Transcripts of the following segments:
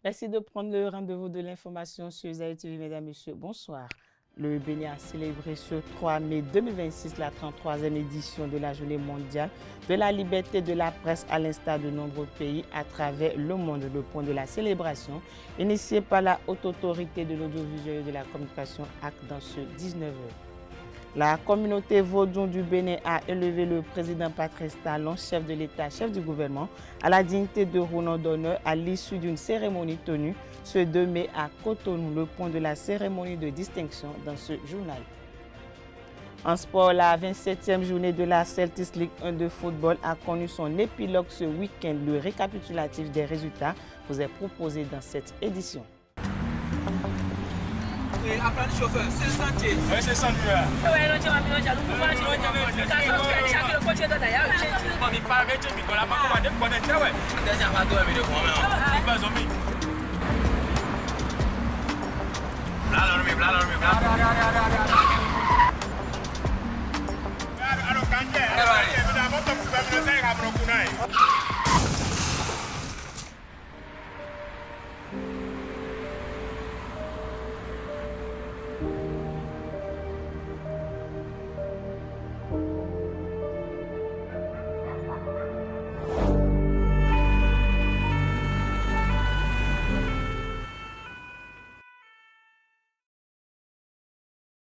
Merci de prendre le rendez-vous de l'information sur Zaï TV, mesdames, messieurs. Bonsoir. Le Bénin a célébré ce 3 mai 2026 la 33e édition de la Journée mondiale de la liberté de la presse à l'instar de nombreux pays à travers le monde. Le point de la célébration, initié par la Haute Autorité de l'Audiovisuel et de la Communication, acte dans ce 19h. La communauté vaudou du Bénin a élevé le président Patrice Talon, chef de l'État, chef du gouvernement, à la dignité de rôle d'honneur à l'issue d'une cérémonie tenue ce 2 mai à Cotonou, le point de la cérémonie de distinction dans ce journal. En sport, la 27e journée de la Celtics League 1 de football a connu son épilogue ce week-end. Le récapitulatif des résultats vous est proposé dans cette édition. Apprendre chauffeur, c'est sentier. Oui, c'est sentier.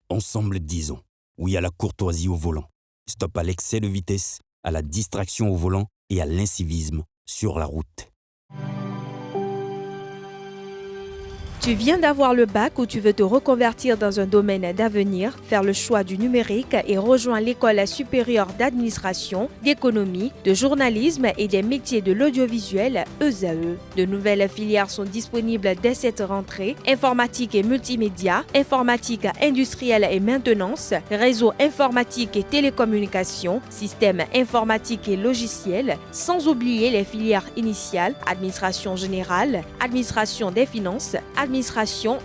Ensemble, disons oui à la courtoisie au volant. Stop à l'excès de vitesse, à la distraction au volant et à l'incivisme sur la route. Tu viens d'avoir le bac ou tu veux te reconvertir dans un domaine d'avenir, faire le choix du numérique et rejoindre l'école supérieure d'administration, d'économie, de journalisme et des métiers de l'audiovisuel, ESAE. De nouvelles filières sont disponibles dès cette rentrée: informatique et multimédia, informatique industrielle et maintenance, réseau informatique et télécommunications, système informatique et logiciel, sans oublier les filières initiales: administration générale, administration des finances, administration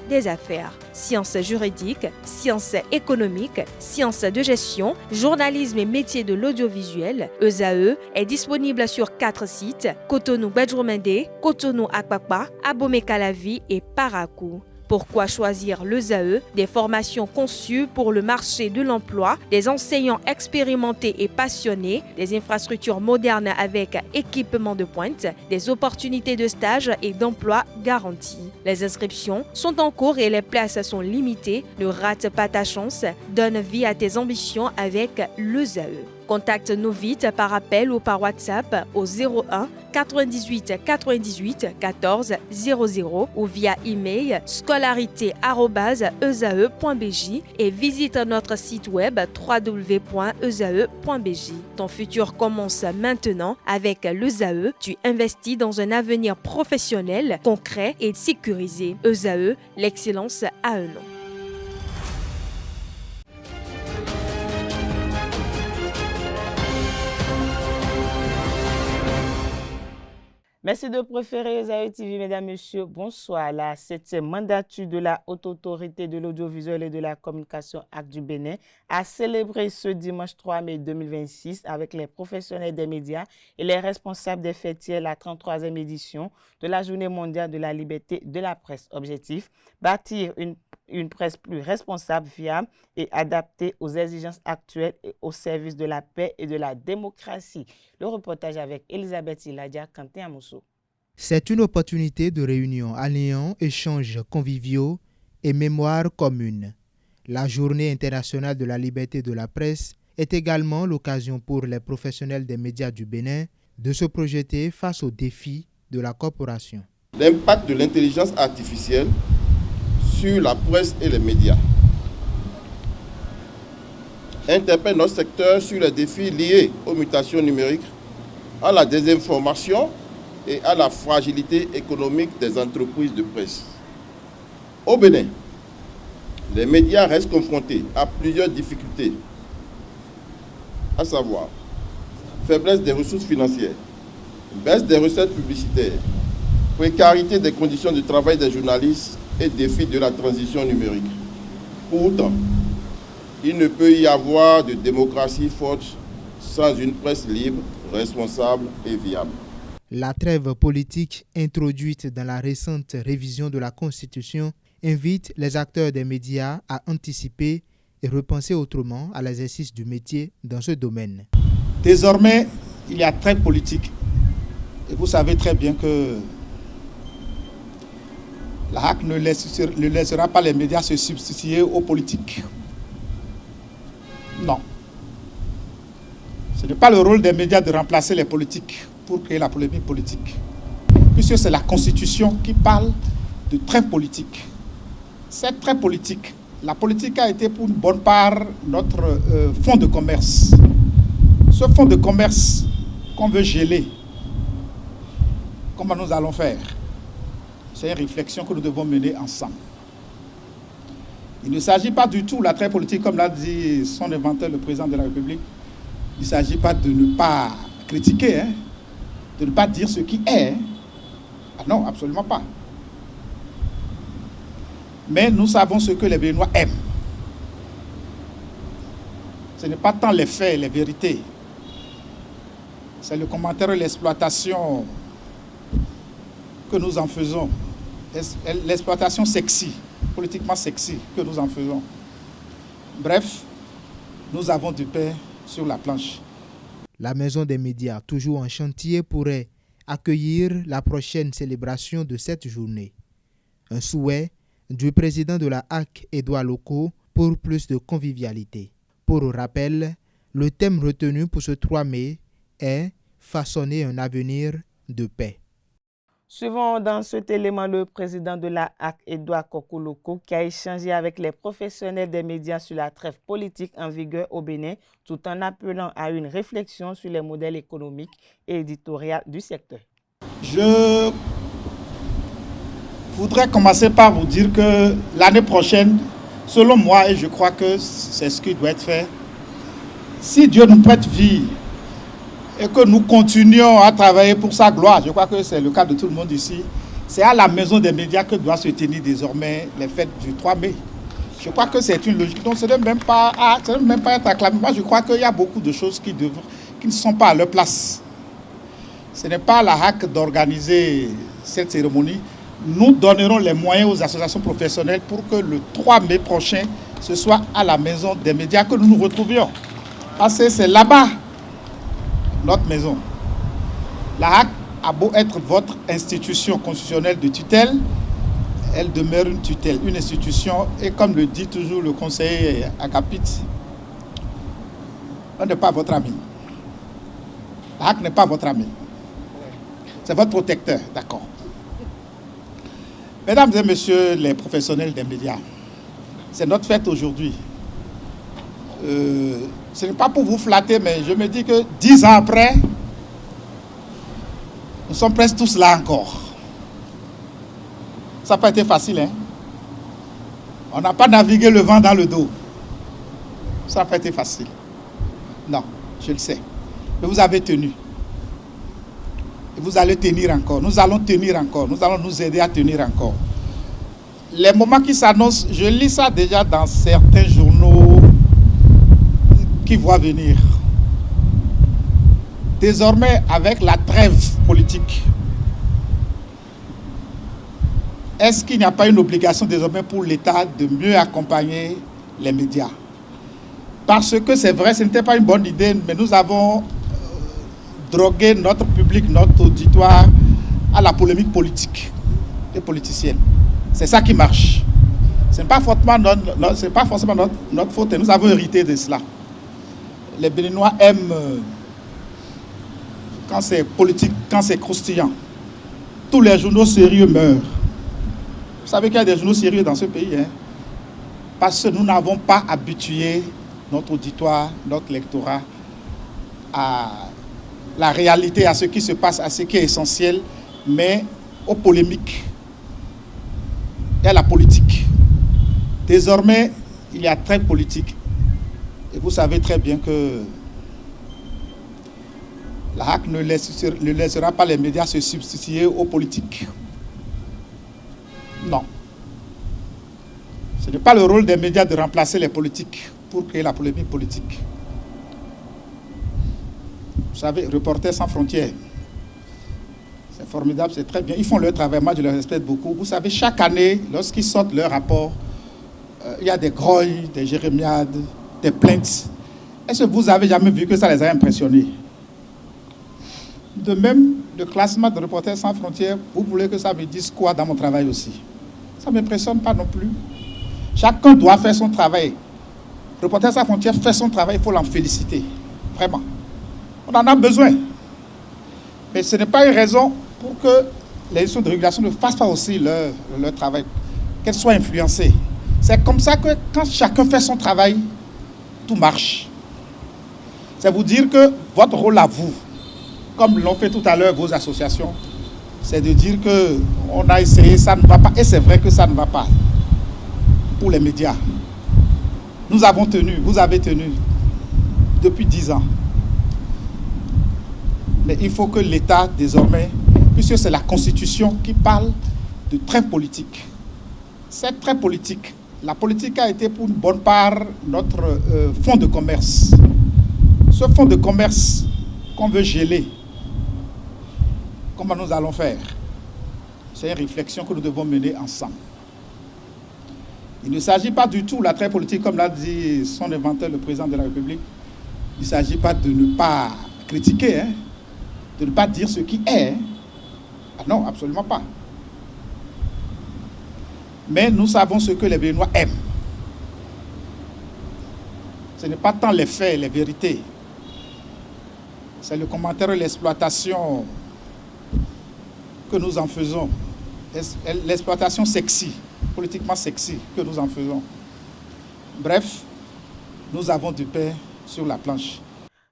des affaires, sciences juridiques, sciences économiques, sciences de gestion, journalisme et métiers de l'audiovisuel. ESAE est disponible sur 4 sites: Cotonou-Badjoumendé, Cotonou-Akpakpa, Abomey-Calavi et Parakou. Pourquoi choisir l'ESAE? Des formations conçues pour le marché de l'emploi, des enseignants expérimentés et passionnés, des infrastructures modernes avec équipement de pointe, des opportunités de stage et d'emploi garanties. Les inscriptions sont en cours et les places sont limitées. Ne rate pas ta chance, donne vie à tes ambitions avec l'ESAE. Contacte-nous vite par appel ou par WhatsApp au 01 98 98 14 00 ou via email scolarité@esae.bj et visite notre site web www.esae.bj. Ton futur commence maintenant avec l'ESAE. Tu investis dans un avenir professionnel, concret et sécurisé. ESAE, l'excellence à un nom. Merci de préférer Zaï TV, mesdames, messieurs. Bonsoir. La 7e mandature de la Haute Autorité de l'Audiovisuel et de la Communication acte du Bénin a célébré ce dimanche 3 mai 2026 avec les professionnels des médias et les responsables des fêtières la 33e édition de la Journée mondiale de la liberté de la presse. Objectif: bâtir une presse plus responsable, fiable et adaptée aux exigences actuelles et au service de la paix et de la démocratie. Le reportage avec Elisabeth Iladia, Quentin Amousso. C'est une opportunité de réunion alliant échanges conviviaux et mémoire commune. La Journée internationale de la liberté de la presse est également l'occasion pour les professionnels des médias du Bénin de se projeter face aux défis de la corporation. L'impact de l'intelligence artificielle sur la presse et les médias interpelle notre secteur sur les défis liés aux mutations numériques, à la désinformation et à la fragilité économique des entreprises de presse. Au Bénin, les médias restent confrontés à plusieurs difficultés, à savoir faiblesse des ressources financières, baisse des recettes publicitaires, précarité des conditions de travail des journalistes et défis de la transition numérique. Pourtant, il ne peut y avoir de démocratie forte sans une presse libre, responsable et viable. La trêve politique introduite dans la récente révision de la Constitution invite les acteurs des médias à anticiper et repenser autrement à l'exercice du métier dans ce domaine. Désormais, il y a trêve politique. Et vous savez très bien que la HAC ne laissera pas les médias se substituer aux politiques. Non. Ce n'est pas le rôle des médias de remplacer les politiques pour créer la polémique politique. Puisque c'est la Constitution qui parle de trêve politique. Cette trêve politique, la politique a été pour une bonne part notre fonds de commerce. Ce fonds de commerce qu'on veut geler, comment nous allons faire? C'est une réflexion que nous devons mener ensemble. Il ne s'agit pas du tout, la trêve politique, comme l'a dit son inventeur, le président de la République, il ne s'agit pas de ne pas critiquer, de ne pas dire ce qui est. Ah non, absolument pas. Mais nous savons ce que les Béninois aiment. Ce n'est pas tant les faits, les vérités. C'est le commentaire et l'exploitation que nous en faisons. L'exploitation sexy, politiquement sexy, que nous en faisons. Bref, nous avons du pain sur la planche. La Maison des médias, toujours en chantier, pourrait accueillir la prochaine célébration de cette journée. Un souhait du président de la HAC, Édouard Loko, pour plus de convivialité. Pour rappel, le thème retenu pour ce 3 mai est « Façonner un avenir de paix ». Suivons dans cet élément le président de la HAC, Édouard Kokoloko, qui a échangé avec les professionnels des médias sur la trêve politique en vigueur au Bénin, tout en appelant à une réflexion sur les modèles économiques et éditoriaux du secteur. Je voudrais commencer par vous dire que l'année prochaine, selon moi, et je crois que c'est ce qui doit être fait, si Dieu nous prête vie, et que nous continuons à travailler pour sa gloire, je crois que c'est le cas de tout le monde ici, c'est à la Maison des médias que doit se tenir désormais les fêtes du 3 mai. Je crois que c'est une logique. Donc, ce n'est même pas être acclamé. Moi, je crois qu'il y a beaucoup de choses qui ne sont pas à leur place. Ce n'est pas à la HAC d'organiser cette cérémonie. Nous donnerons les moyens aux associations professionnelles pour que le 3 mai prochain, ce soit à la Maison des médias que nous nous retrouvions. Parce que c'est là-bas notre maison. La HAC a beau être votre institution constitutionnelle de tutelle, elle demeure une tutelle, une institution, et comme le dit toujours le conseiller Agapit, on n'est pas votre ami. La HAC n'est pas votre ami. C'est votre protecteur, d'accord. Mesdames et messieurs les professionnels des médias, c'est notre fête aujourd'hui. Ce n'est pas pour vous flatter, mais je me dis que 10 ans après, nous sommes presque tous là encore. Ça n'a pas été facile, hein? On n'a pas navigué le vent dans le dos. Ça n'a pas été facile. Non, je le sais. Mais vous avez tenu. Et vous allez tenir encore. Nous allons tenir encore. Nous allons nous aider à tenir encore. Les moments qui s'annoncent, je lis ça déjà dans certains journaux qui voient venir. Désormais, avec la trêve politique, est-ce qu'il n'y a pas une obligation désormais pour l'État de mieux accompagner les médias? Parce que c'est vrai, ce n'était pas une bonne idée, mais nous avons drogué notre public, notre auditoire à la polémique politique et politicienne. C'est ça qui marche. Ce n'est pas forcément notre faute et nous avons hérité de cela. Les Béninois aiment quand c'est politique, quand c'est croustillant. Tous les journaux sérieux meurent. Vous savez qu'il y a des journaux sérieux dans ce pays, hein? Parce que nous n'avons pas habitué notre auditoire, notre lectorat à la réalité, à ce qui se passe, à ce qui est essentiel, mais aux polémiques et à la politique. Désormais, il y a trêve politique. Et vous savez très bien que la HAC ne laissera pas les médias se substituer aux politiques. Non. Ce n'est pas le rôle des médias de remplacer les politiques pour créer la polémique politique. Vous savez, Reporters sans frontières, C'est formidable, c'est très bien. Ils font leur travail, moi je les respecte beaucoup. Vous savez, chaque année, lorsqu'ils sortent leur rapport, il y a des groilles, des jérémiades, des plaintes. Est-ce que vous avez jamais vu que ça les a impressionnés? De même, le classement de Reporters sans frontières, vous voulez que ça me dise quoi dans mon travail aussi? Ça ne m'impressionne pas non plus. Chacun doit faire son travail. Reporters sans frontières fait son travail, il faut l'en féliciter. Vraiment. On en a besoin. Mais ce n'est pas une raison pour que les institutions de régulation ne fassent pas aussi leur travail, qu'elles soient influencées. C'est comme ça que quand chacun fait son travail, tout marche. C'est vous dire que votre rôle à vous, comme l'ont fait tout à l'heure vos associations, c'est de dire qu'on a essayé, ça ne va pas, et c'est vrai que ça ne va pas pour les médias. Nous avons tenu, vous avez tenu depuis 10 ans. Mais il faut que l'État, désormais, puisque c'est la Constitution qui parle de trêve politique. Cette trêve politique, la politique a été pour une bonne part notre fonds de commerce. Ce fonds de commerce qu'on veut geler, comment nous allons faire? C'est une réflexion que nous devons mener ensemble. Il ne s'agit pas du tout, la trêve politique, comme l'a dit son inventeur, le président de la République, il ne s'agit pas de ne pas critiquer, de ne pas dire ce qui est. Ah non, absolument pas. Mais nous savons ce que les Béninois aiment. Ce n'est pas tant les faits, les vérités. C'est le commentaire et l'exploitation que nous en faisons. L'exploitation sexy, politiquement sexy, que nous en faisons. Bref, nous avons du pain sur la planche.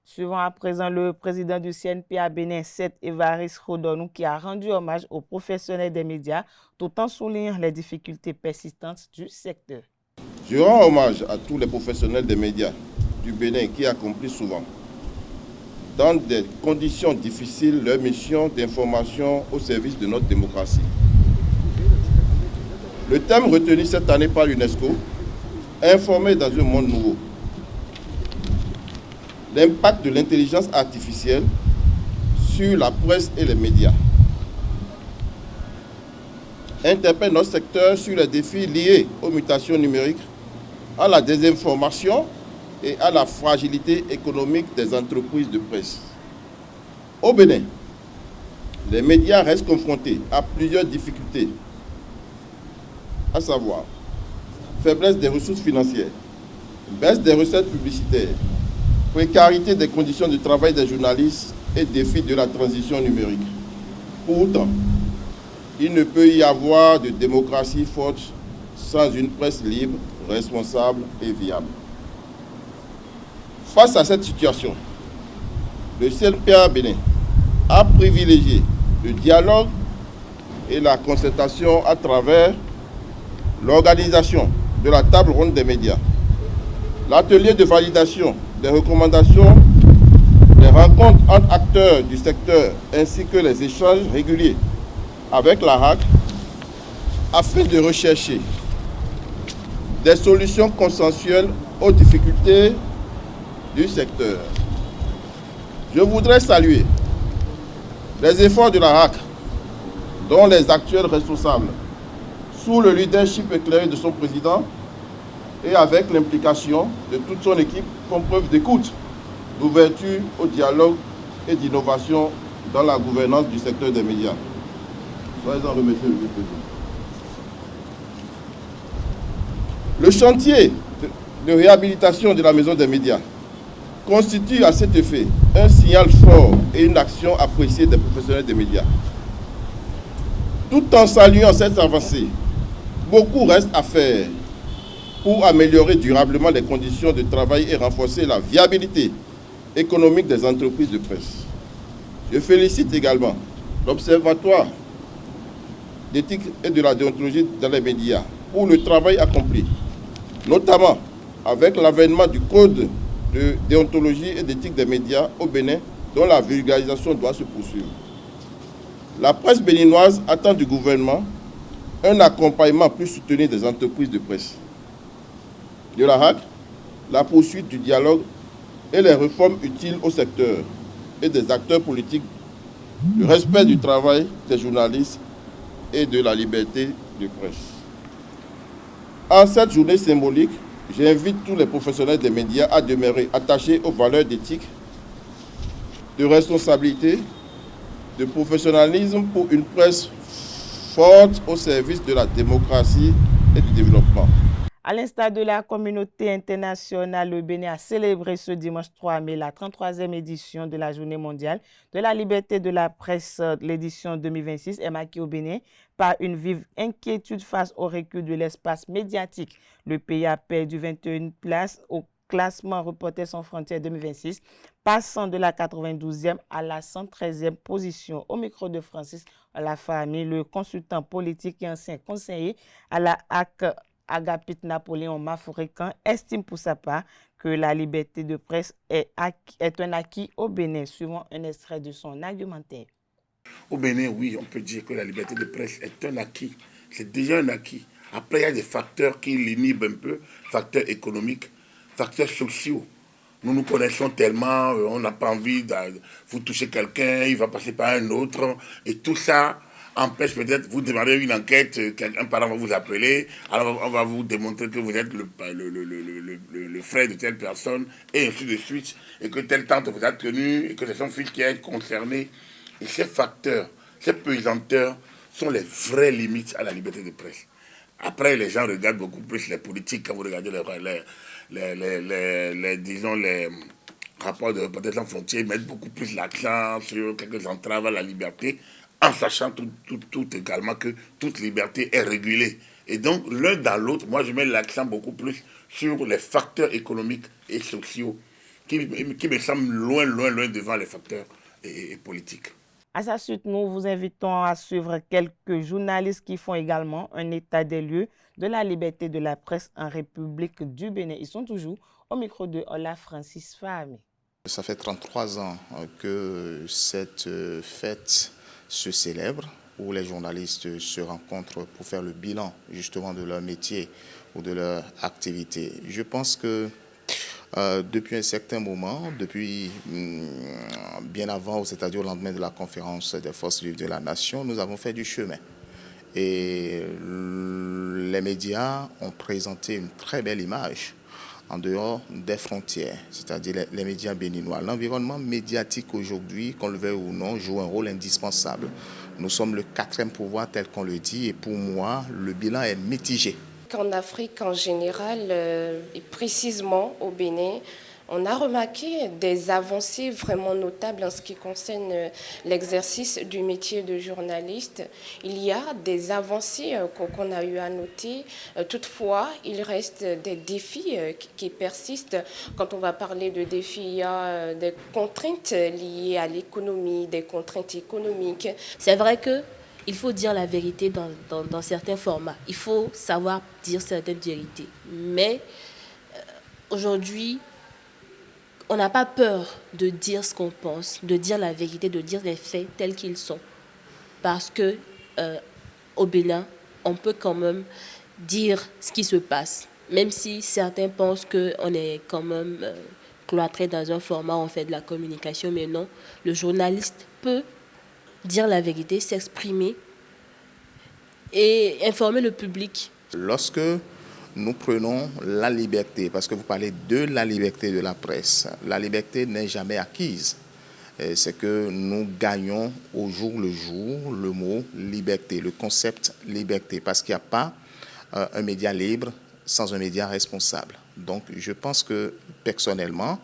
Suivant à présent le président du CNP à Bénin, Seth Évariste Rodonou, qui a rendu hommage aux professionnels des médias, tout en soulignant les difficultés persistantes du secteur. Je rends hommage à tous les professionnels des médias du Bénin qui accomplissent souvent, dans des conditions difficiles, leur mission d'information au service de notre démocratie. Le thème retenu cette année par l'UNESCO, informer dans un monde nouveau. L'impact de l'intelligence artificielle sur la presse et les médias. Interpelle notre secteur sur les défis liés aux mutations numériques, à la désinformation et à la fragilité économique des entreprises de presse. Au Bénin, les médias restent confrontés à plusieurs difficultés, à savoir faiblesse des ressources financières, baisse des recettes publicitaires, précarité des conditions de travail des journalistes et défis de la transition numérique. Pour autant, il ne peut y avoir de démocratie forte sans une presse libre, responsable et viable. Face à cette situation, le CNPA Bénin a privilégié le dialogue et la concertation à travers l'organisation de la table ronde des médias, l'atelier de validation des recommandations, les rencontres entre acteurs du secteur ainsi que les échanges réguliers avec la RAC afin de rechercher des solutions consensuelles aux difficultés du secteur. Je voudrais saluer les efforts de la RAC, dont les actuels responsables, sous le leadership éclairé de son président et avec l'implication de toute son équipe, font preuve d'écoute, d'ouverture au dialogue et d'innovation dans la gouvernance du secteur des médias. Soyez-en remerciés, Monsieur le Président. Le chantier de réhabilitation de la Maison des médias constitue à cet effet un signal fort et une action appréciée des professionnels des médias. Tout en saluant cette avancée, beaucoup reste à faire pour améliorer durablement les conditions de travail et renforcer la viabilité économique des entreprises de presse. Je félicite également l'Observatoire d'éthique et de la déontologie dans les médias pour le travail accompli, notamment avec l'avènement du Code de déontologie et d'éthique des médias au Bénin, dont la vulgarisation doit se poursuivre. La presse béninoise attend du gouvernement un accompagnement plus soutenu des entreprises de presse. De la RAC, la poursuite du dialogue et les réformes utiles au secteur et des acteurs politiques le respect du travail des journalistes et de la liberté de presse. En cette journée symbolique, j'invite tous les professionnels des médias à demeurer attachés aux valeurs d'éthique, de responsabilité, de professionnalisme pour une presse forte au service de la démocratie et du développement. À l'instar de la communauté internationale, le Bénin a célébré ce dimanche 3 mai la 33e édition de la Journée mondiale de la liberté de la presse. L'édition 2026 est marquée au Bénin par une vive inquiétude face au recul de l'espace médiatique. Le pays a perdu 21 places au classement Reporters sans frontières 2026, passant de la 92e à la 113e position. Au micro de Francis Lafamie, le consultant politique et ancien conseiller à la HAC Agapit Napoléon Mafourican estime pour sa part que la liberté de presse est un acquis au Bénin, suivant un extrait de son argumentaire. Au Bénin, oui, on peut dire que la liberté de presse est un acquis. C'est déjà un acquis. Après, il y a des facteurs qui l'inhibent un peu, facteurs économiques, facteurs sociaux. Nous nous connaissons tellement, on n'a pas envie de vous toucher quelqu'un, il va passer par un autre. Et tout ça empêche peut-être, vous démarrez une enquête, un parent va vous appeler, alors on va vous démontrer que vous êtes le frère de telle personne, et ainsi de suite, et que telle tante vous a tenu, et que c'est son fils qui est concerné. Et ces facteurs, ces pesanteurs sont les vraies limites à la liberté de presse. Après, les gens regardent beaucoup plus les politiques quand vous regardez les rapports de Reporters sans frontières, mettent beaucoup plus l'accent sur quelques entraves à la liberté, en sachant tout également que toute liberté est régulée. Et donc, l'un dans l'autre, moi, je mets l'accent beaucoup plus sur les facteurs économiques et sociaux qui me semblent loin devant les facteurs politiques. À sa suite, nous vous invitons à suivre quelques journalistes qui font également un état des lieux de la liberté de la presse en République du Bénin. Ils sont toujours au micro de Olaf Francis Fahmy. Ça fait 33 ans que cette fête se célèbre, où les journalistes se rencontrent pour faire le bilan justement de leur métier ou de leur activité. Je pense que depuis un certain moment, depuis bien avant, c'est-à-dire au lendemain de la conférence des forces vives de la nation, nous avons fait du chemin. Et les médias ont présenté une très belle image en dehors des frontières, c'est-à-dire les médias béninois. L'environnement médiatique aujourd'hui, qu'on le veuille ou non, joue un rôle indispensable. Nous sommes le 4e pouvoir tel qu'on le dit, et pour moi, le bilan est mitigé. En Afrique en général, et précisément au Bénin, on a remarqué des avancées vraiment notables en ce qui concerne l'exercice du métier de journaliste. Il y a des avancées qu'on a eu à noter. Toutefois, il reste des défis qui persistent. Quand on va parler de défis, il y a des contraintes liées à l'économie, des contraintes économiques. C'est vrai que il faut dire la vérité dans certains formats. Il faut savoir dire certaines vérités. Mais aujourd'hui, on n'a pas peur de dire ce qu'on pense, de dire la vérité, de dire les faits tels qu'ils sont. Parce que au Bénin, on peut quand même dire ce qui se passe. Même si certains pensent qu'on est quand même cloîtré dans un format où on fait de la communication. Mais non, le journaliste peut dire la vérité, s'exprimer et informer le public. Lorsque nous prenons la liberté, parce que vous parlez de la liberté de la presse, la liberté n'est jamais acquise. C'est que nous gagnons au jour le jour le mot liberté, le concept liberté, parce qu'il n'y a pas un média libre sans un média responsable. Donc je pense que personnellement,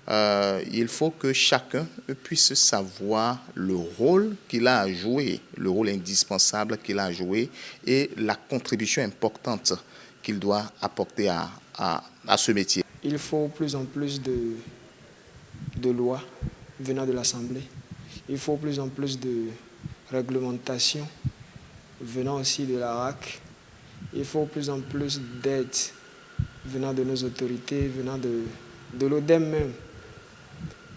il faut que chacun puisse savoir le rôle qu'il a à jouer, le rôle indispensable qu'il a à jouer et la contribution importante qu'il doit apporter à ce métier. Il faut plus en plus de lois venant de l'Assemblée. Il faut plus en plus de réglementation venant aussi de la RAC. Il faut plus en plus d'aide venant de nos autorités, venant de l'ODEM même,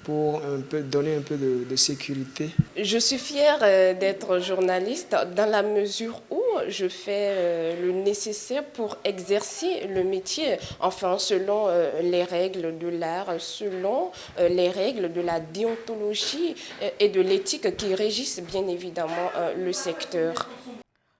pour donner un peu de sécurité. Je suis fière d'être journaliste dans la mesure où je fais le nécessaire pour exercer le métier, enfin selon les règles de l'art, selon les règles de la déontologie et de l'éthique qui régissent bien évidemment le secteur.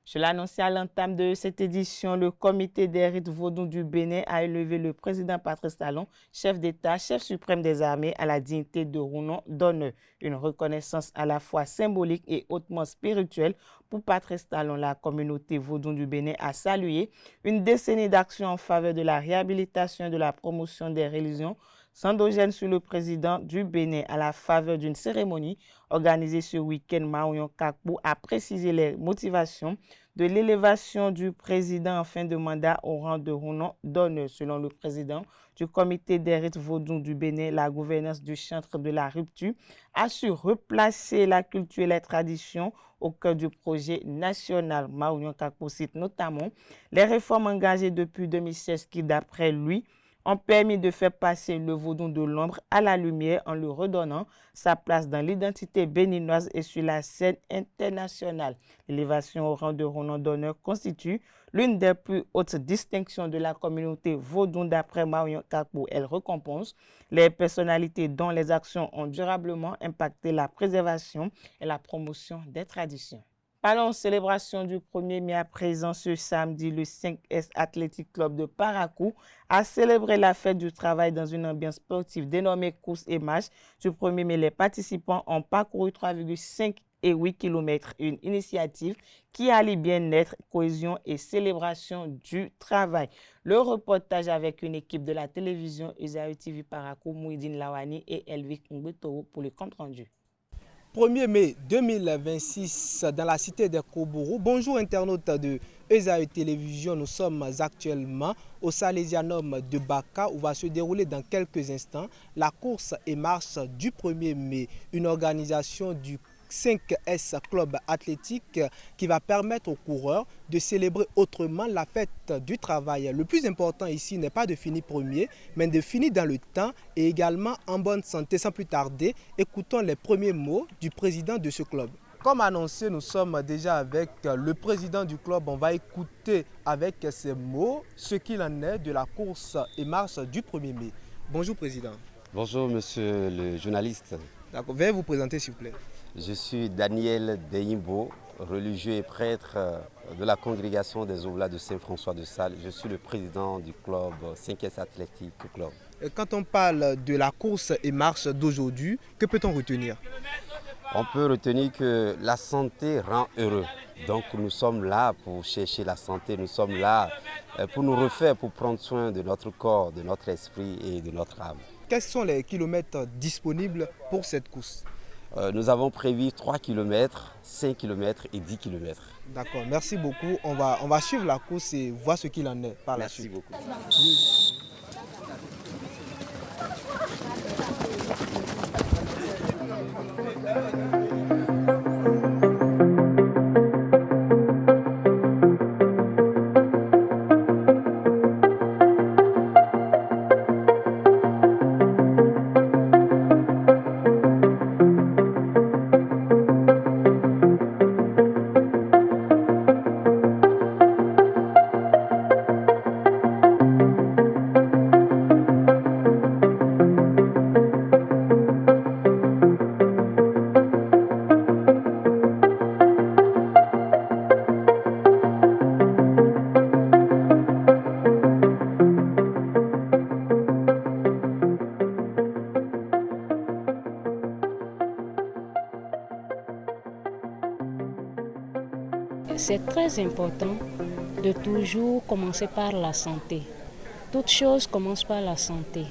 Je l'annonçais à l'entame de cette édition, le comité des rites vaudou du Bénin a élevé le président Patrice Talon, chef d'État, chef suprême des armées, à la dignité de renom d'honneur. Une reconnaissance à la fois symbolique et hautement spirituelle pour Patrice Talon. La communauté vaudou du Bénin a salué une décennie d'action en faveur de la réhabilitation et de la promotion des religions endogènes sur le président du Bénin. À la faveur d'une cérémonie organisée ce week-end, Maouyon Kakbou a précisé les motivations de l'élévation du président en fin de mandat au rang de renom d'honneur. Selon le président du comité des rites vaudou du Bénin, la gouvernance du chantre de la rupture a su replacer la culture et les traditions au cœur du projet national. Maouyon Kakbou cite notamment les réformes engagées depuis 2016 qui, d'après lui, ont permis de faire passer le vaudou de l'ombre à la lumière en lui redonnant sa place dans l'identité béninoise et sur la scène internationale. L'élévation au rang de renom d'honneur constitue l'une des plus hautes distinctions de la communauté vaudou d'après Maouyon Kakbou. Elle récompense les personnalités dont les actions ont durablement impacté la préservation et la promotion des traditions. Parlons célébration du 1er mai à présent. Ce samedi, le 5S Athletic Club de Parakou a célébré la fête du travail dans une ambiance sportive dénommée course et marche. Du 1er mai, les participants ont parcouru 3,5 et 8 km, une initiative qui allie bien-être, cohésion et célébration du travail. Le reportage avec une équipe de la télévision Esaü TV Parakou, Mouidine Lawani et Elvic Ngbetoro pour le compte-rendu. 1er mai 2026 dans la cité des Kobourou. Bonjour internautes de Esaü Télévision, nous sommes actuellement au Salésianum de Baka où va se dérouler dans quelques instants la course et marche du 1er mai, une organisation du 5S Club Athlétique qui va permettre aux coureurs de célébrer autrement la fête du travail. Le plus important ici n'est pas de finir premier, mais de finir dans le temps et également en bonne santé. Sans plus tarder, écoutons les premiers mots du président de ce club. Comme annoncé, nous sommes déjà avec le président du club. On va écouter avec ces mots ce qu'il en est de la course et marche du 1er mai. Bonjour président. Bonjour monsieur le journaliste. D'accord, veuillez vous présenter s'il vous plaît. Je suis Daniel Deyimbo, religieux et prêtre de la congrégation des Oblats de Saint-François de Sales. Je suis le président du club 5S Athletic Club. Et quand on parle de la course et marche d'aujourd'hui, que peut-on retenir? On peut retenir que la santé rend heureux. Donc nous sommes là pour chercher la santé, nous sommes là pour nous refaire, pour prendre soin de notre corps, de notre esprit et de notre âme. Quels sont les kilomètres disponibles pour cette course? Nous avons prévu 3 km, 5 km et 10 km. D'accord, merci beaucoup. On va suivre la course et voir ce qu'il en est par la suite. Merci beaucoup. C'est très important de toujours commencer par la santé. Toute chose commence par la santé.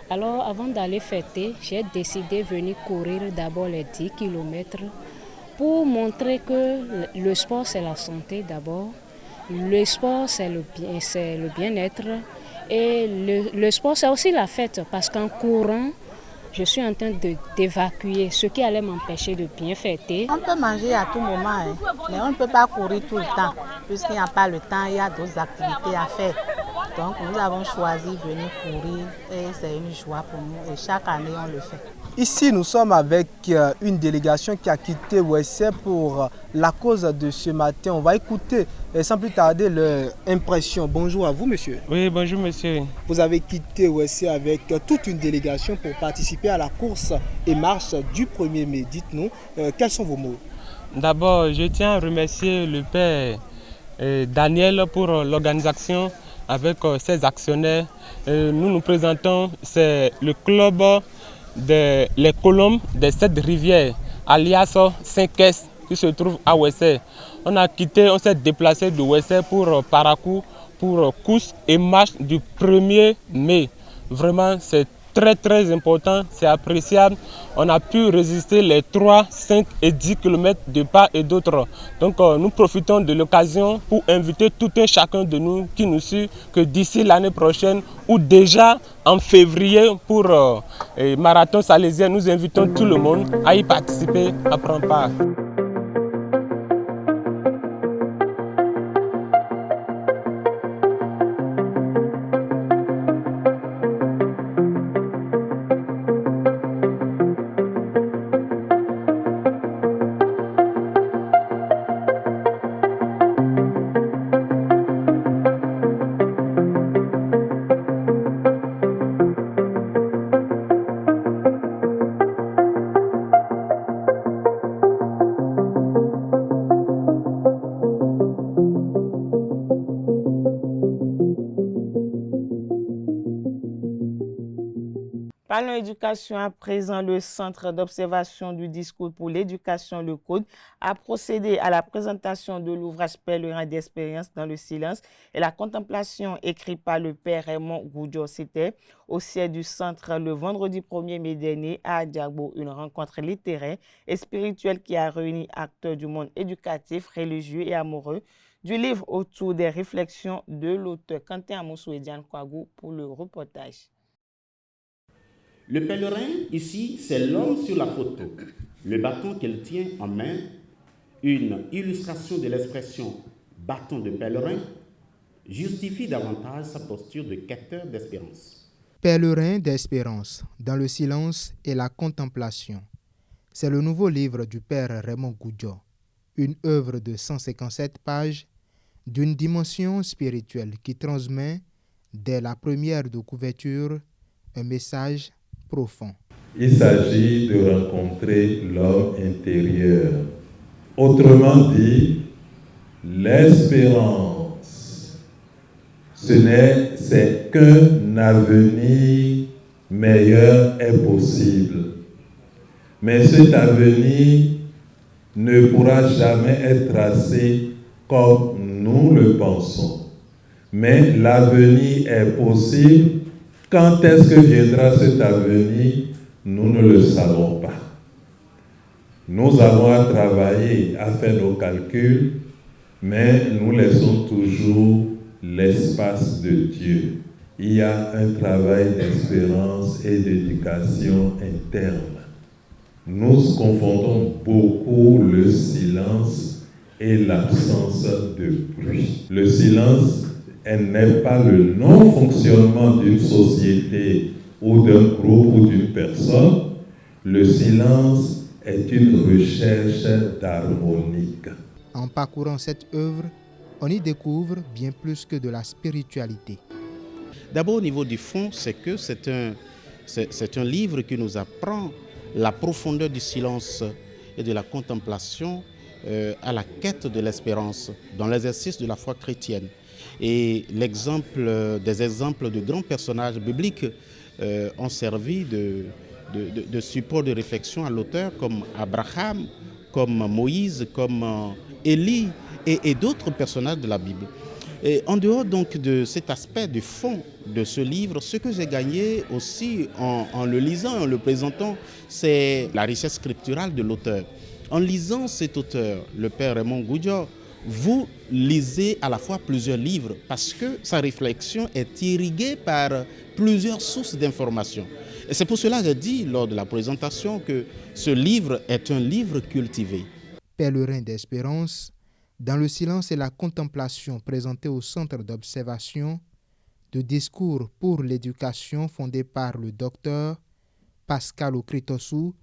Alors avant d'aller fêter, j'ai décidé de venir courir d'abord les 10 km pour montrer que le sport c'est la santé d'abord. Le sport c'est le bien-être et le sport c'est aussi la fête parce qu'en courant, je suis en train d'évacuer ce qui allait m'empêcher de bien fêter. On peut manger à tout moment, mais on ne peut pas courir tout le temps. Puisqu'il n'y a pas le temps, il y a d'autres activités à faire. Donc nous avons choisi de venir courir et c'est une joie pour nous et chaque année on le fait. Ici, nous sommes avec une délégation qui a quitté Ouessé pour la cause de ce matin. On va écouter sans plus tarder leur impression. Bonjour à vous, monsieur. Oui, bonjour, monsieur. Vous avez quitté Ouessé avec toute une délégation pour participer à la course et marche du 1er mai. Dites-nous, quels sont vos mots? D'abord, je tiens à remercier le père Daniel pour l'organisation avec ses actionnaires. Nous nous présentons, c'est le club les Colombes des 7 rivières, alias 5S, qui se trouve à Ouessé. On s'est déplacé de Ouessé pour Parakou, pour course et marche du 1er mai. Vraiment, c'est très important, c'est appréciable. On a pu résister les 3, 5 et 10 km de part et d'autre. Donc nous profitons de l'occasion pour inviter tout un chacun de nous qui nous suit que d'ici l'année prochaine ou déjà en février pour Marathon Salésien, nous invitons tout le monde à y participer, à prendre part. Parlons éducation à présent. Le Centre d'observation du discours pour l'éducation, le CODE, a procédé à la présentation de l'ouvrage Pèlerin d'expérience dans le silence et la contemplation écrit par le père Raymond Goudjo. C'était au siège du centre le vendredi 1er mai dernier à Diagbo, une rencontre littéraire et spirituelle qui a réuni acteurs du monde éducatif, religieux et amoureux du livre autour des réflexions de l'auteur. Quentin Amoussou et Diane Kouagou pour le reportage. Le pèlerin, ici, c'est l'homme sur la photo. Le bâton qu'elle tient en main, une illustration de l'expression « bâton de pèlerin », justifie davantage sa posture de quêteur d'espérance. Pèlerin d'espérance, dans le silence et la contemplation. C'est le nouveau livre du père Raymond Goudjo, une œuvre de 157 pages d'une dimension spirituelle qui transmet, dès la première de couverture, un message profond. Il s'agit de rencontrer l'homme intérieur. Autrement dit, l'espérance, c'est qu'un avenir meilleur est possible. Mais cet avenir ne pourra jamais être tracé comme nous le pensons. Mais l'avenir est possible. Quand est-ce que viendra cet avenir? Nous ne le savons pas. Nous avons à travailler, à faire nos calculs, mais nous laissons toujours l'espace de Dieu. Il y a un travail d'espérance et d'éducation interne. Nous confondons beaucoup le silence et l'absence de bruit. Le silence n'est pas le non-fonctionnement d'une société ou d'un groupe ou d'une personne. Le silence est une recherche d'harmonique. En parcourant cette œuvre, on y découvre bien plus que de la spiritualité. D'abord, au niveau du fond, c'est que c'est un livre qui nous apprend la profondeur du silence et de la contemplation à la quête de l'espérance dans l'exercice de la foi chrétienne. Et des exemples de grands personnages bibliques ont servi de support de réflexion à l'auteur, comme Abraham, comme Moïse, comme Élie et d'autres personnages de la Bible. Et en dehors donc de cet aspect du fond de ce livre, ce que j'ai gagné aussi en le lisant et en le présentant, c'est la richesse scripturale de l'auteur. En lisant cet auteur, le père Raymond Goudjo, vous lisez à la fois plusieurs livres parce que sa réflexion est irriguée par plusieurs sources d'informations. Et c'est pour cela que j'ai dit lors de la présentation que ce livre est un livre cultivé. Pèlerin d'espérance, dans le silence et la contemplation présenté au centre d'observation de discours pour l'éducation fondé par le docteur Pascal Okritossou,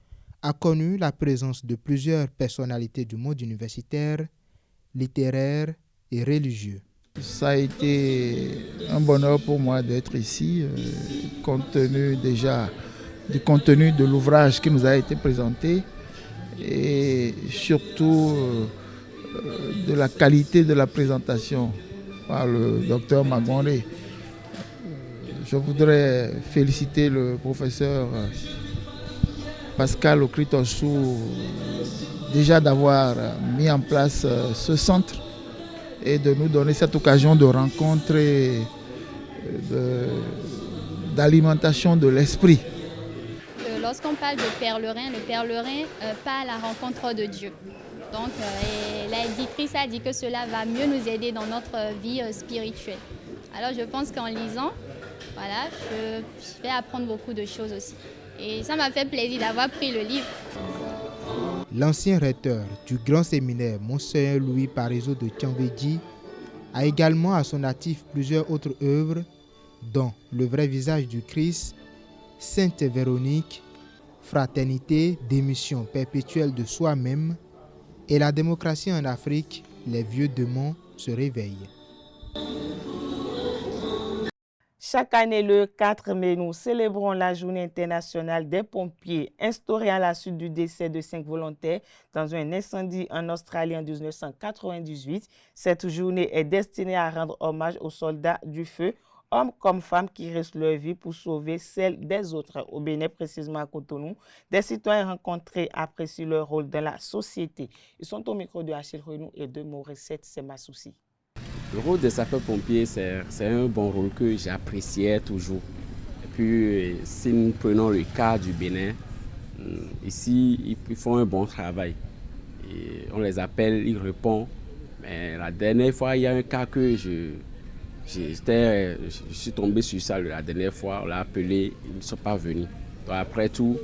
a connu la présence de plusieurs personnalités du monde universitaire, littéraire et religieux. Ça a été un bonheur pour moi d'être ici, compte tenu déjà du contenu de l'ouvrage qui nous a été présenté et surtout de la qualité de la présentation par le docteur Magondé. Je voudrais féliciter le professeur Pascal Okritossou déjà d'avoir mis en place ce centre et de nous donner cette occasion de rencontre et d'alimentation de l'esprit. Lorsqu'on parle de pèlerin, le pèlerin part à la rencontre de Dieu. Donc l'éditrice a dit que cela va mieux nous aider dans notre vie spirituelle. Alors je pense qu'en lisant, voilà, je vais apprendre beaucoup de choses aussi. Et ça m'a fait plaisir d'avoir pris le livre. L'ancien recteur du grand séminaire Monseigneur Louis Parizeau de Tianvedji a également à son actif plusieurs autres œuvres, dont Le vrai visage du Christ, Sainte Véronique, Fraternité, démission perpétuelle de soi-même et La démocratie en Afrique, les vieux démons se réveillent. Chaque année, le 4 mai, nous célébrons la Journée internationale des pompiers, instaurée à la suite du décès de 5 volontaires dans un incendie en Australie en 1998. Cette journée est destinée à rendre hommage aux soldats du feu, hommes comme femmes qui risquent leur vie pour sauver celle des autres. Au Bénin, précisément à Cotonou, des citoyens rencontrés apprécient leur rôle dans la société. Ils sont au micro de Achille Renou et de Morissette Semasoussi. Le rôle des sapeurs-pompiers, c'est un bon rôle que j'appréciais toujours. Et puis, si nous prenons le cas du Bénin, ici, ils font un bon travail. Et on les appelle, ils répondent. Mais la dernière fois, il y a un cas que je suis tombé sur ça la dernière fois. On l'a appelé, ils ne sont pas venus. Donc après tout,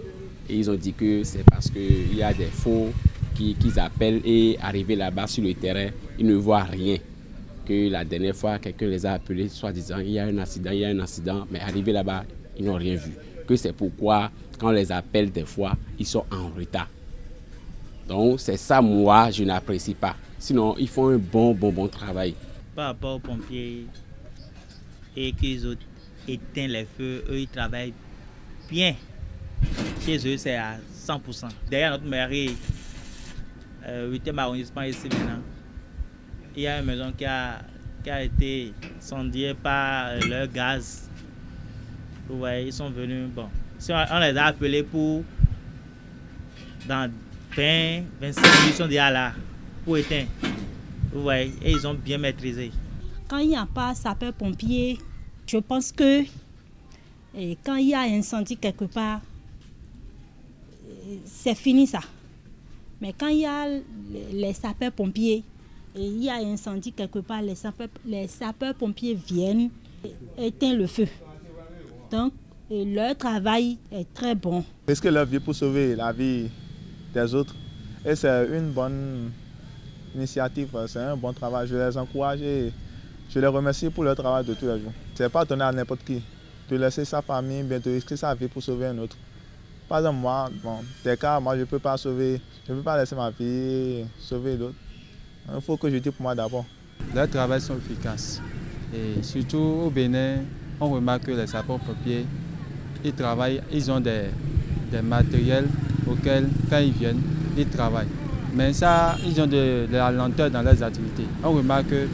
ils ont dit que c'est parce qu'il y a des faux qu'ils appellent et arrivés là-bas sur le terrain, ils ne voient rien. Que la dernière fois, quelqu'un les a appelés, soi-disant, il y a un accident, mais arrivés là-bas, ils n'ont rien vu. Que c'est pourquoi, quand on les appelle des fois, ils sont en retard. Donc, c'est ça, moi, je n'apprécie pas. Sinon, ils font un bon travail. Par rapport aux pompiers, et qu'ils ont éteint les feux, eux, ils travaillent bien. Chez eux, c'est à 100%. Derrière notre mairie, 8e arrondissement ici maintenant, il y a une maison qui a été incendiée par leur gaz. Vous voyez, ils sont venus. Bon, si on les a appelés pour dans 20-25 minutes, ils sont déjà là pour éteindre. Vous voyez, et ils ont bien maîtrisé. Quand il n'y a pas sapeur-pompier, je pense que quand il y a un incendie quelque part, c'est fini ça. Mais quand il y a les sapeurs-pompiers, et il y a un incendie quelque part, les sapeurs-pompiers viennent éteindre le feu. Donc, leur travail est très bon. Risquer leur vie pour sauver la vie des autres. Et c'est une bonne initiative, c'est un bon travail. Je les encourage et je les remercie pour leur travail de tous les jours. Ce n'est pas donné à n'importe qui de laisser sa famille, bien de risquer sa vie pour sauver un autre. Par exemple, moi, des cas, moi je ne peux pas laisser ma vie et sauver d'autres. Il faut que je dise pour moi d'abord. Leurs travails sont efficaces. Et surtout au Bénin, on remarque que les sapeurs-pompiers, ils travaillent, ils ont des matériels auxquels, quand ils viennent, ils travaillent. Mais ça, ils ont de la lenteur dans leurs activités. On remarque que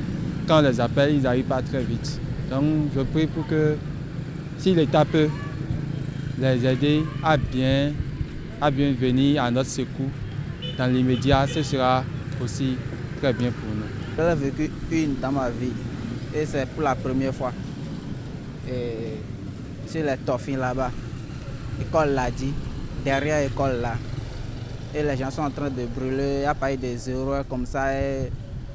quand on les appelle, ils n'arrivent pas très vite. Donc je prie pour que, si l'État peut les aider à bien venir à notre secours, dans l'immédiat, ce sera aussi très bien pour nous. J'ai vécu une dans ma vie et c'est pour la première fois. Et sur les Toffines là-bas, l'école l'a dit, derrière l'école là. Et les gens sont en train de brûler, il y a pas eu des erreurs comme ça. Et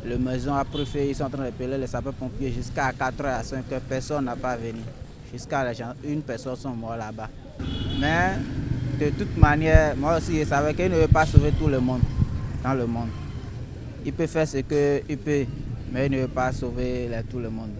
la maison a pris feu, ils sont en train de peler les sapeurs-pompiers jusqu'à 4h à 5h, personne n'a pas venu. Jusqu'à une personne sont morts là-bas. Mais de toute manière, moi aussi je savais qu'il ne veut pas sauver tout le monde dans le monde. Il peut faire ce qu'il peut, mais il ne veut pas sauver tout le monde.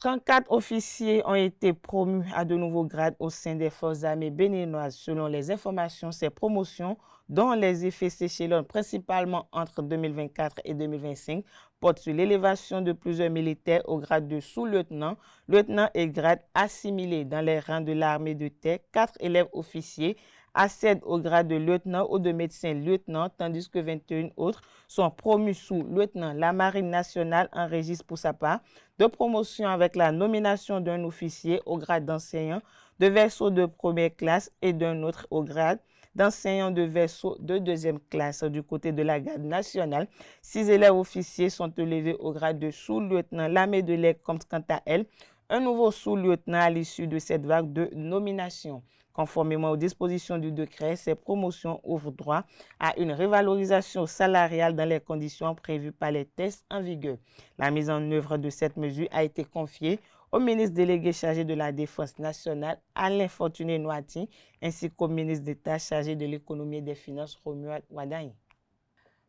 34 officiers ont été promus à de nouveaux grades au sein des forces armées béninoises. Selon les informations, ces promotions, dont les effets s'échelonnent principalement entre 2024 et 2025, portent sur l'élévation de plusieurs militaires au grade de sous-lieutenant, lieutenant et grade assimilés. Dans les rangs de l'armée de terre, 4 élèves officiers accèdent au grade de lieutenant ou de médecin lieutenant, tandis que 21 autres sont promus sous lieutenant. La Marine nationale enregistre pour sa part 2 promotions avec la nomination d'un officier au grade d'enseignant de vaisseau de première classe et d'un autre au grade d'enseignant de vaisseau de deuxième classe. Du côté de la garde nationale, 6 élèves officiers sont élevés au grade de sous-lieutenant. L'armée de l'air compte quant à elle un nouveau sous-lieutenant à l'issue de cette vague de nomination. Conformément aux dispositions du décret, ces promotions ouvrent droit à une revalorisation salariale dans les conditions prévues par les textes en vigueur. La mise en œuvre de cette mesure a été confiée au ministre délégué chargé de la Défense nationale, Alain Fortuné-Noati, ainsi qu'au ministre d'État chargé de l'économie et des finances, Romuald Wadagne.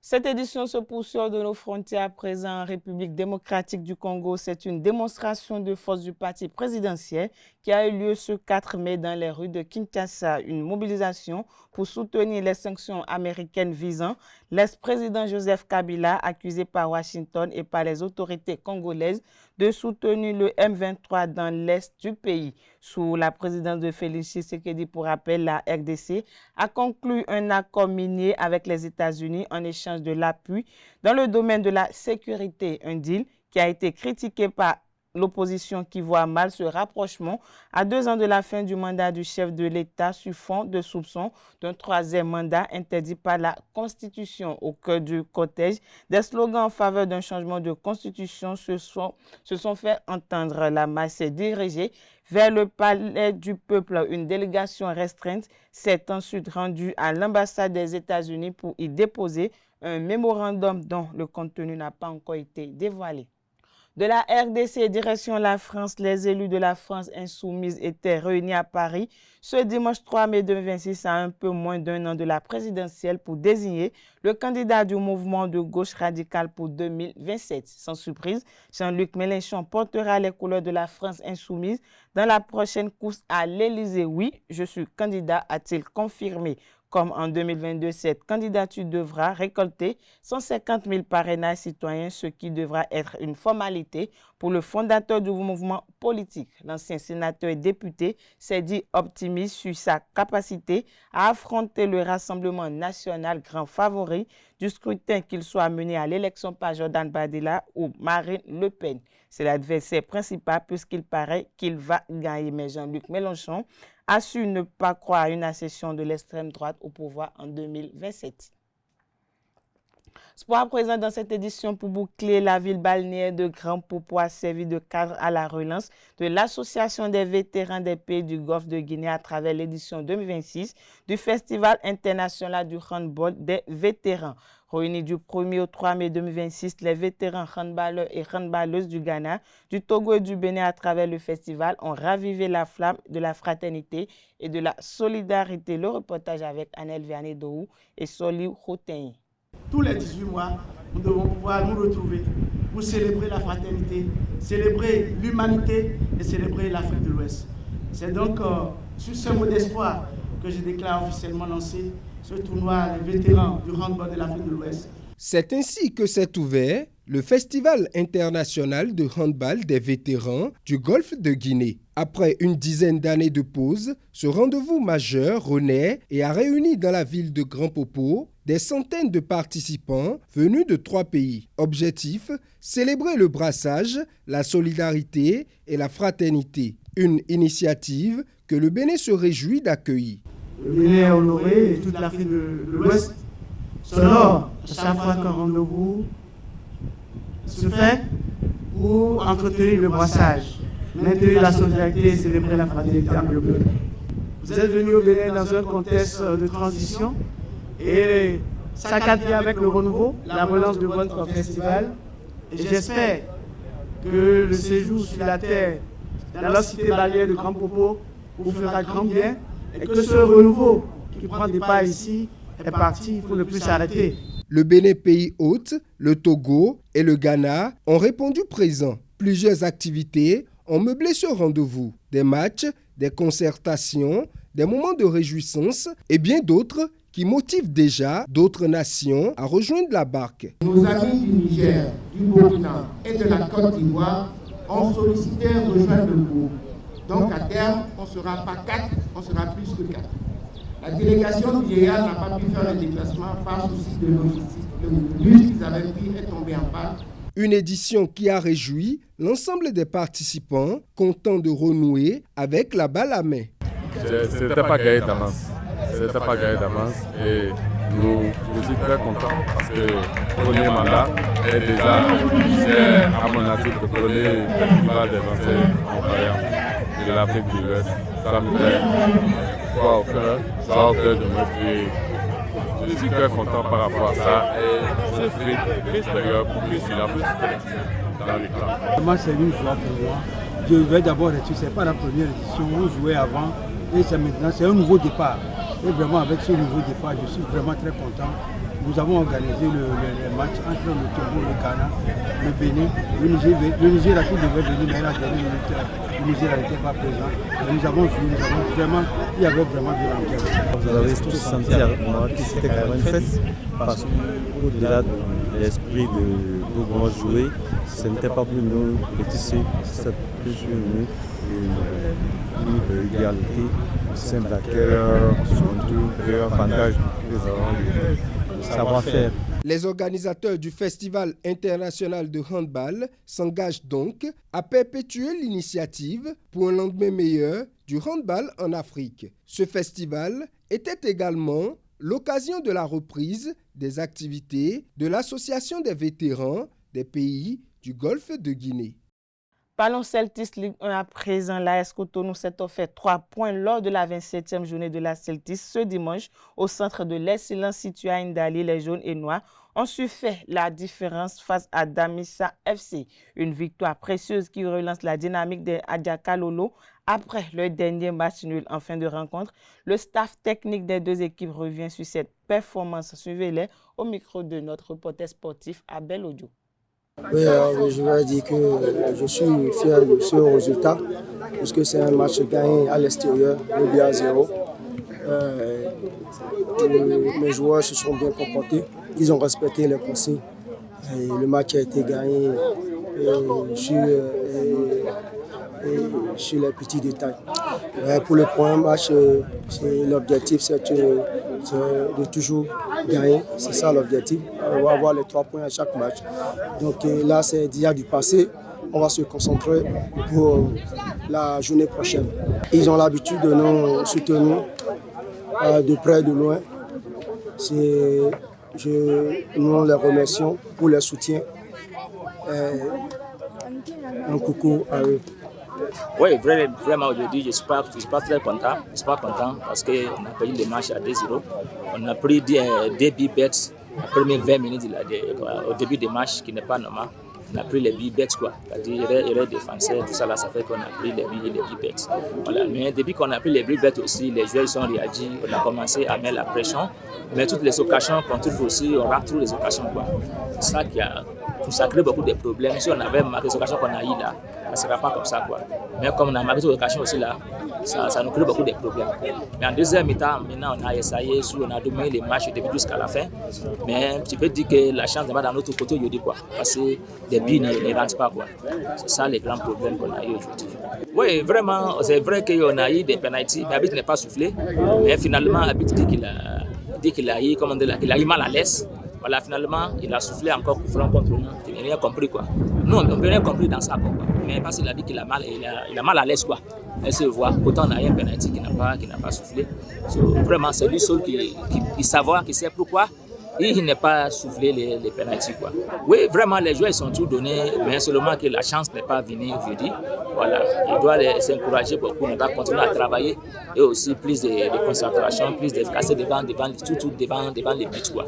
Cette édition se poursuit hors de nos frontières à présent en République démocratique du Congo. C'est une démonstration de force du parti présidentiel qui a eu lieu ce 4 mai dans les rues de Kinshasa. Une mobilisation pour soutenir les sanctions américaines visant l'ex-président Joseph Kabila, accusé par Washington et par les autorités congolaises de soutenir le M23 dans l'est du pays. Sous la présidence de Félix Tshisekedi, pour rappel, la RDC a conclu un accord minier avec les États-Unis en échange de l'appui dans le domaine de la sécurité. Un deal qui a été critiqué par l'opposition qui voit mal ce rapprochement à 2 ans de la fin du mandat du chef de l'État sur fond de soupçons d'un 3e mandat interdit par la Constitution. Au cœur du cortège, des slogans en faveur d'un changement de Constitution se sont fait entendre. La masse s'est dirigée vers le palais du peuple. Une délégation restreinte s'est ensuite rendue à l'ambassade des États-Unis pour y déposer un mémorandum dont le contenu n'a pas encore été dévoilé. De la RDC direction la France, les élus de la France insoumise étaient réunis à Paris ce dimanche 3 mai 2026 à un peu moins d'1 an de la présidentielle pour désigner le candidat du mouvement de gauche radicale pour 2027. Sans surprise, Jean-Luc Mélenchon portera les couleurs de la France insoumise dans la prochaine course à l'Élysée. Oui, je suis candidat, a-t-il confirmé. Comme en 2022, cette candidature devra récolter 150 000 parrainages citoyens, ce qui devra être une formalité pour le fondateur du mouvement politique. L'ancien sénateur et député s'est dit optimiste sur sa capacité à affronter le Rassemblement national, grand favori du scrutin, qu'il soit mené à l'élection par Jordan Bardella ou Marine Le Pen. C'est l'adversaire principal puisqu'il paraît qu'il va gagner. Mais Jean-Luc Mélenchon a su ne pas croire à une accession de l'extrême droite au pouvoir en 2027. Sport à présent dans cette édition pour boucler, la ville balnéaire de Grand Popo a servi de cadre à la relance de l'Association des vétérans des pays du Golfe de Guinée à travers l'édition 2026 du Festival international du handball des vétérans. Réunis du 1er au 3 mai 2026, les vétérans handballeurs et handballeuses du Ghana, du Togo et du Bénin à travers le festival ont ravivé la flamme de la fraternité et de la solidarité. Le reportage avec Anel Vianney-Dohou et Soli Routein. Tous les 18 mois, nous devons pouvoir nous retrouver pour célébrer la fraternité, célébrer l'humanité et célébrer l'Afrique de l'Ouest. C'est donc sur ce mot d'espoir que je déclare officiellement lancé ce tournoi des vétérans du handball de l'Afrique de l'Ouest. C'est ainsi que s'est ouvert le Festival international de handball des vétérans du Golfe de Guinée. Après une dizaine d'années de pause, ce rendez-vous majeur renaît et a réuni dans la ville de Grand Popo des centaines de participants venus de 3 pays. Objectif, célébrer le brassage, la solidarité et la fraternité. Une initiative que le Bénin se réjouit d'accueillir. Le Bénin est honoré et toute l'Afrique de l'Ouest s'honore à chaque fois qu'un rendez-vous se fait pour entretenir le brassage, maintenir la solidarité et célébrer la fraternité entre le peuple. Vous êtes venus au Bénin dans un contexte de transition et ça cadre bien avec le renouveau, la relance de votre festival. Et j'espère que le séjour sur la terre, dans la cité balnéaire de Grand Popo, vous fera grand bien et que ce renouveau qui prend des pas ici est parti, il faut ne plus s'arrêter. Le Bénin pays hôte, le Togo et le Ghana ont répondu présents. Plusieurs activités ont meublé ce rendez-vous. Des matchs, des concertations, des moments de réjouissance et bien d'autres qui motivent déjà d'autres nations à rejoindre la barque. Nos amis du Niger, du Burkina et de la Côte d'Ivoire ont sollicité rejoindre le groupe. Donc à terme, on ne sera pas 4, on sera plus que 4. La délégation du GIA n'a pas pu faire le déplacement par souci de logistique. Le bus qu'ils avaient pris est tombé en panne. Une édition qui a réjoui l'ensemble des participants, contents de renouer avec la balle à main. C'était pas gagné d'avance. C'était pas gagné d'avance et je suis très content parce que le premier mandat est déjà, c'est à mon avis le premier festival des lancers incroyables de l'Afrique de l'Ouest. Ça me fait quoi au cœur, ça au cœur de moi. Je suis très content par rapport à ça et je fais l'extérieur pour que je suis là dans les plans. Moi, c'est une joie pour moi. Je vais d'abord dire, ce n'est pas la première édition, on jouait avant et c'est maintenant, c'est un nouveau départ. Et vraiment, avec ce nouveau départ, je suis vraiment très content. Nous avons organisé le match entre le Togo, le Ghana, le Bénin. Le Niger a tout devait venir, mais la dernière minute, le Niger n'était pas présent. Mais nous avons joué, vraiment, il y avait vraiment de l'ambiance. Vous avez tous senti avec moi que c'était quand même une fête, parce qu'au-delà de l'esprit de comment jouer, ce n'était pas pour nous le tissu, c'était plus pour nous une égalité, simple laquelle surtout avantage que nous avons le savoir-faire. Les organisateurs du Festival international de handball s'engagent donc à perpétuer l'initiative pour un lendemain meilleur du handball en Afrique. Ce festival était également l'occasion de la reprise des activités de l'Association des vétérans des pays du Golfe de Guinée. Parlons Celtics Ligue 1 à présent. L'AS Cotonou s'est offert 3 points lors de la 27e journée de la Celtics ce dimanche au centre de l'excellence situé à Indali. Les jaunes et noirs ont su faire la différence face à Damissa FC. Une victoire précieuse qui relance la dynamique des Adjaka Lolo. Après le dernier match nul en fin de rencontre, le staff technique des deux équipes revient sur cette performance. Suivez-les au micro de notre reporter sportif Abel Odio. Oui, je vais dire que je suis fier de ce résultat, puisque c'est un match gagné à l'extérieur, 2-0. Mes joueurs se sont bien comportés, ils ont respecté les consignes. Et le match a été gagné sur les petits détails. Pour le premier match, l'objectif c'est de toujours gagner, c'est ça l'objectif. On va avoir les 3 points à chaque match. Donc là c'est déjà du passé, on va se concentrer pour la journée prochaine. Ils ont l'habitude de nous soutenir de près, de loin. Nous les remercions pour le soutien. Un coucou à eux. Oui, vraiment aujourd'hui, je ne suis pas très content. Je ne suis pas content parce qu'on a perdu le match à 2-0. On a pris des big bets la première 20 minutes au début du match, qui n'est pas normal. On a pris les big bets, quoi. C'est-à-dire, erreur défenseur, tout ça, là, ça fait qu'on a pris les big bets. Voilà. Mais depuis qu'on a pris les big bets aussi, les joueurs sont réagis. On a commencé à mettre la pression. Mais toutes les occasions qu'on trouve aussi, on rate toutes les occasions, quoi. C'est ça qui a. Ça crée beaucoup de problèmes. Si on avait marqué les occasions qu'on a eues là, ça ne sera pas comme ça, quoi. Mais comme on a marqué les occasions aussi là, ça nous crée beaucoup de problèmes. Mais en deuxième mi-temps, maintenant on a essayé, on a dominé les matchs du début jusqu'à la fin. Mais tu peux dire que la chance n'est pas dans notre côté aujourd'hui, quoi. Parce que les buts ne rentrent pas, quoi. C'est ça les grands problèmes qu'on a eu aujourd'hui. Oui, vraiment, c'est vrai qu'on a eu des pénaltys, mais l'arbitre n'est pas soufflé. Mais finalement, l'arbitre dit qu'il a eu mal à l'aise. Voilà, finalement, il a soufflé encore pour faire contre nous. Je n'ai rien compris, quoi. Nous, on n'a rien compris dans ça, quoi. Mais parce qu'il a dit qu'il a mal, il a mal à l'aise, quoi. Elle se voit. Autant on a eu un penalty qui n'a pas soufflé. Vraiment, c'est lui seul qui sait pourquoi il n'est pas soufflé les penalty, quoi. Oui, vraiment, les joueurs ils sont tout donnés, mais seulement que la chance n'est pas venue aujourd'hui. Voilà, il doit les encourager beaucoup. On doit continuer à travailler et aussi plus de concentration, plus d'efficacité devant les buts, quoi.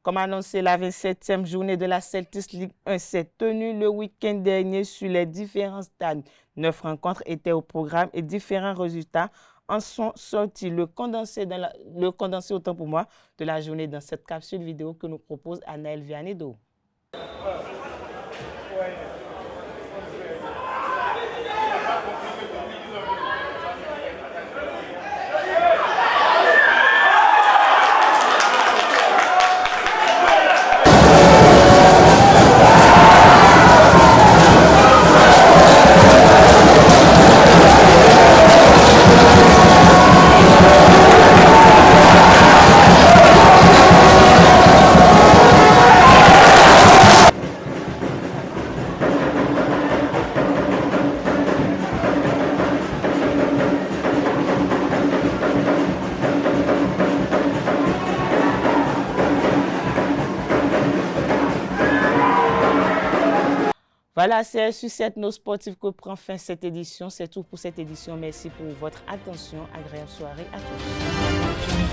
Comme annoncé, la 27e journée de la Celtics Ligue 1 s'est tenue le week-end dernier sur les différents stades. 9 rencontres étaient au programme et différents résultats en sont sortis. Le condensé autant pour moi de la journée dans cette capsule vidéo que nous propose Anaël Vianedo. Voilà, c'est sur cette note sportive que prend fin cette édition. C'est tout pour cette édition. Merci pour votre attention. Agréable soirée à tous.